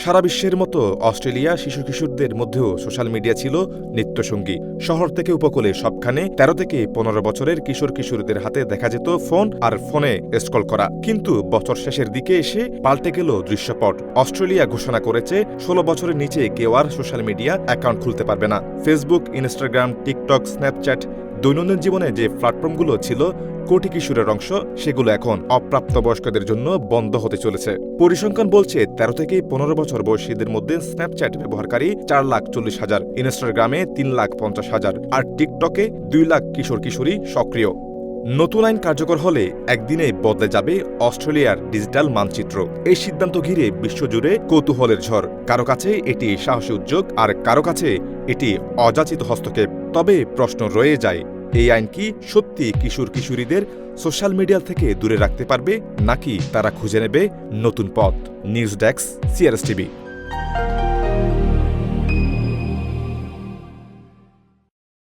সারা বিশ্বের মতো অস্ট্রেলিয়া শিশু কিশোরদের মধ্যেও সোশ্যাল মিডিয়া ছিল নিত্যসঙ্গী। শহর থেকে উপকূলে সবখানে 13 থেকে 15 বছরের কিশোর কিশোরীদের হাতে দেখা যেত ফোন আর ফোনে স্ক্রল করা। কিন্তু বছর শেষের দিকে এসে পাল্টে গেল দৃশ্যপট। অস্ট্রেলিয়া ঘোষণা করেছে 16 বছরের নিচে কেউ আর সোশ্যাল মিডিয়া অ্যাকাউন্ট খুলতে পারবে না। ফেসবুক, ইনস্টাগ্রাম, টিকটক, স্ন্যাপচ্যাট, দৈনন্দিন জীবনে যে প্ল্যাটফর্মগুলো ছিল কোটি কিশোরের অংশ, সেগুলো এখন অপ্রাপ্তবয়স্কদের জন্য বন্ধ হতে চলেছে। পরিসংখ্যান বলছে 13 থেকে 15 বছর বয়সীদের মধ্যে স্ন্যাপচ্যাট ব্যবহারকারী 4,40,000, ইনস্টাগ্রামে 3,50,000 আর টিকটকে 2 লাখ কিশোর কিশোরী সক্রিয়। নতুন আইন কার্যকর হলে একদিনে বদলে যাবে অস্ট্রেলিয়ার ডিজিটাল মানচিত্র। এই সিদ্ধান্ত ঘিরে বিশ্বজুড়ে কৌতূহলের ঝড়। কারো কাছে এটি সাহসী উদ্যোগ, আর কারো কাছে এটি অযাচিত হস্তক্ষেপ। তবে প্রশ্ন রয়ে যায়, এই আইন কি সত্যি কিশোর কিশোরীদের সোশ্যাল মিডিয়া থেকে দূরে রাখতে পারবে, নাকি তারা খুঁজে নেবে নতুন পথ? News desk, CRS TV।